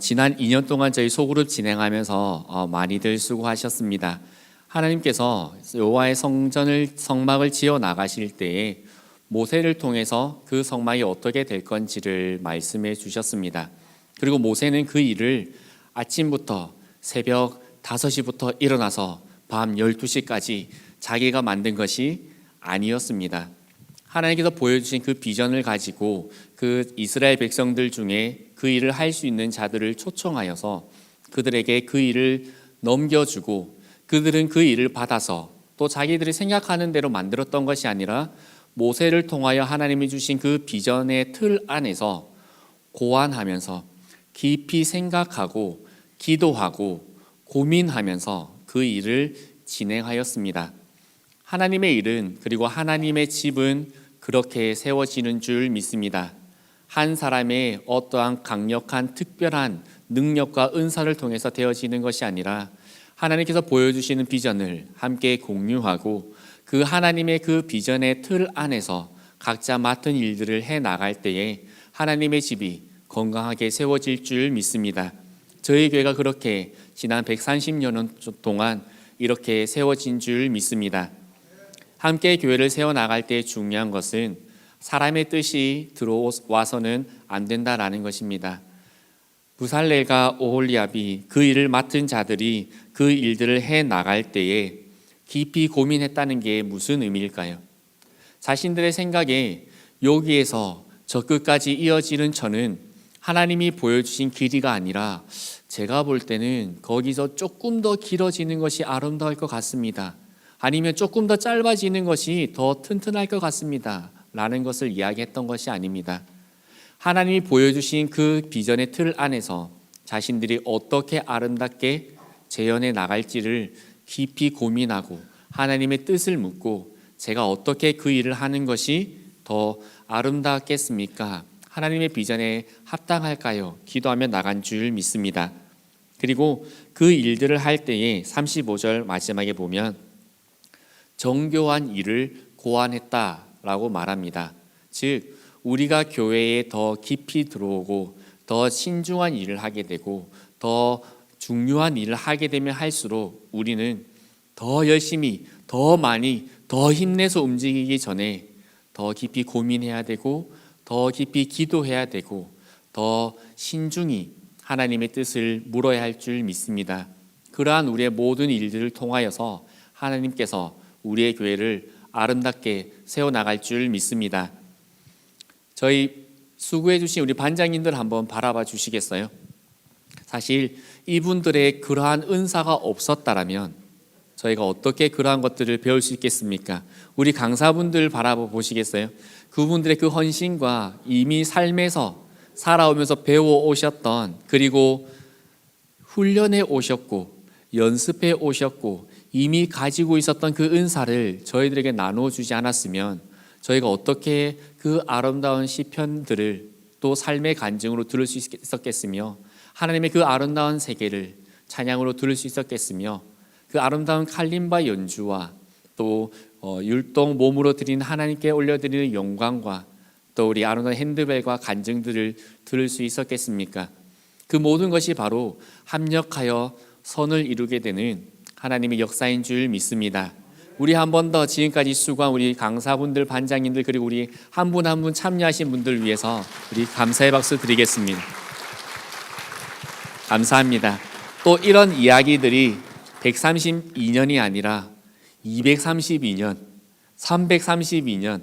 지난 2년 동안 저희 소그룹 진행하면서 많이들 수고하셨습니다. 하나님께서 여호와의 성막을 지어 나가실 때에 모세를 통해서 그 성막이 어떻게 될 건지를 말씀해 주셨습니다. 그리고 모세는 그 일을 아침부터 새벽 5시부터 일어나서 밤 12시까지 자기가 만든 것이 아니었습니다. 하나님께서 보여주신 그 비전을 가지고 그 이스라엘 백성들 중에 그 일을 할 수 있는 자들을 초청하여서 그들에게 그 일을 넘겨주고 그들은 그 일을 받아서 또 자기들이 생각하는 대로 만들었던 것이 아니라 모세를 통하여 하나님이 주신 그 비전의 틀 안에서 고안하면서 깊이 생각하고 기도하고 고민하면서 그 일을 진행하였습니다. 하나님의 일은 그리고 하나님의 집은 그렇게 세워지는 줄 믿습니다. 한 사람의 어떠한 강력한 특별한 능력과 은사를 통해서 되어지는 것이 아니라 하나님께서 보여주시는 비전을 함께 공유하고 그 하나님의 그 비전의 틀 안에서 각자 맡은 일들을 해나갈 때에 하나님의 집이 건강하게 세워질 줄 믿습니다. 저희 교회가 그렇게 지난 130년 동안 이렇게 세워진 줄 믿습니다. 함께 교회를 세워나갈 때 중요한 것은 사람의 뜻이 들어와서는 안 된다라는 것입니다. 부살렐과 오홀리압이 그 일을 맡은 자들이 그 일들을 해나갈 때에 깊이 고민했다는 게 무슨 의미일까요? 자신들의 생각에 여기에서 저 끝까지 이어지는 저는 하나님이 보여주신 길이가 아니라 제가 볼 때는 거기서 조금 더 길어지는 것이 아름다울 것 같습니다. 아니면 조금 더 짧아지는 것이 더 튼튼할 것 같습니다. 라는 것을 이야기했던 것이 아닙니다. 하나님이 보여주신 그 비전의 틀 안에서 자신들이 어떻게 아름답게 재현해 나갈지를 깊이 고민하고 하나님의 뜻을 묻고 제가 어떻게 그 일을 하는 것이 더 아름답겠습니까? 하나님의 비전에 합당할까요? 기도하며 나간 줄 믿습니다. 그리고 그 일들을 할 때에 35절 마지막에 보면 정교한 일을 고안했다라고 말합니다. 즉 우리가 교회에 더 깊이 들어오고 더 신중한 일을 하게 되고 더 중요한 일을 하게 되면 할수록 우리는 더 열심히 더 많이 더 힘내서 움직이기 전에 더 깊이 고민해야 되고 더 깊이 기도해야 되고 더 신중히 하나님의 뜻을 물어야 할 줄 믿습니다. 그러한 우리의 모든 일들을 통하여서 하나님께서 우리의 교회를 아름답게 세워나갈 줄 믿습니다. 저희 수고해 주신 우리 반장님들 한번 바라봐 주시겠어요? 사실 이분들의 그러한 은사가 없었다라면 저희가 어떻게 그러한 것들을 배울 수 있겠습니까? 우리 강사분들 바라봐 보시겠어요? 그분들의 그 헌신과 이미 삶에서 살아오면서 배워오셨던 그리고 훈련해 오셨고 연습해 오셨고 이미 가지고 있었던 그 은사를 저희들에게 나눠주지 않았으면 저희가 어떻게 그 아름다운 시편들을 또 삶의 간증으로 들을 수 있었겠으며 하나님의 그 아름다운 세계를 찬양으로 들을 수 있었겠으며 그 아름다운 칼림바 연주와 또 율동 몸으로 드린 하나님께 올려드리는 영광과 또 우리 아름다운 핸드벨과 간증들을 들을 수 있었겠습니까? 그 모든 것이 바로 합력하여 선을 이루게 되는 하나님의 역사인 줄 믿습니다. 우리 한 번 더 지금까지 수고한 우리 강사분들, 반장님들 그리고 우리 한 분 한 분 참여하신 분들 위해서 우리 감사의 박수 드리겠습니다. 감사합니다. 또 이런 이야기들이 132년이 아니라 232년, 332년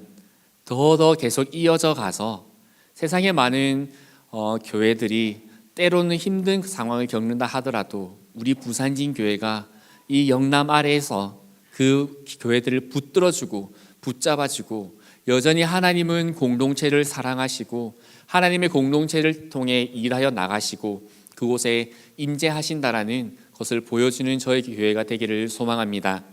더 계속 이어져 가서 세상에 많은 교회들이 때로는 힘든 상황을 겪는다 하더라도 우리 부산진 교회가 이 영남 아래에서 그 교회들을 붙들어주고 붙잡아주고 여전히 하나님은 공동체를 사랑하시고 하나님의 공동체를 통해 일하여 나가시고 그곳에 임재하신다라는 것을 보여주는 저희 교회가 되기를 소망합니다.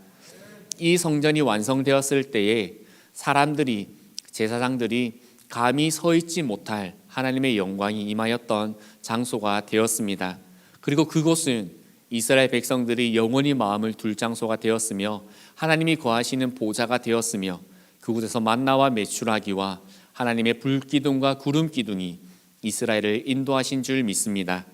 이 성전이 완성되었을 때에 사람들이 제사장들이 감히 서 있지 못할 하나님의 영광이 임하였던 장소가 되었습니다. 그리고 그곳은 이스라엘 백성들이 영원히 마음을 둘 장소가 되었으며 하나님이 거하시는 보좌가 되었으며 그곳에서 만나와 메추라기와 하나님의 불기둥과 구름기둥이 이스라엘을 인도하신 줄 믿습니다.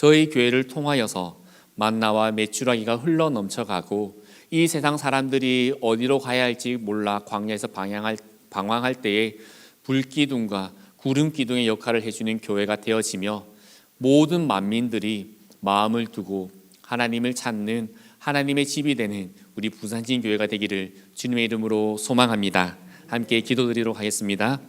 저희 교회를 통하여서 만나와 메추라기가 흘러 넘쳐가고 이 세상 사람들이 어디로 가야 할지 몰라 광야에서 방황할 때에 불기둥과 구름기둥의 역할을 해주는 교회가 되어지며 모든 만민들이 마음을 두고 하나님을 찾는 하나님의 집이 되는 우리 부산진 교회가 되기를 주님의 이름으로 소망합니다. 함께 기도드리도록 하겠습니다.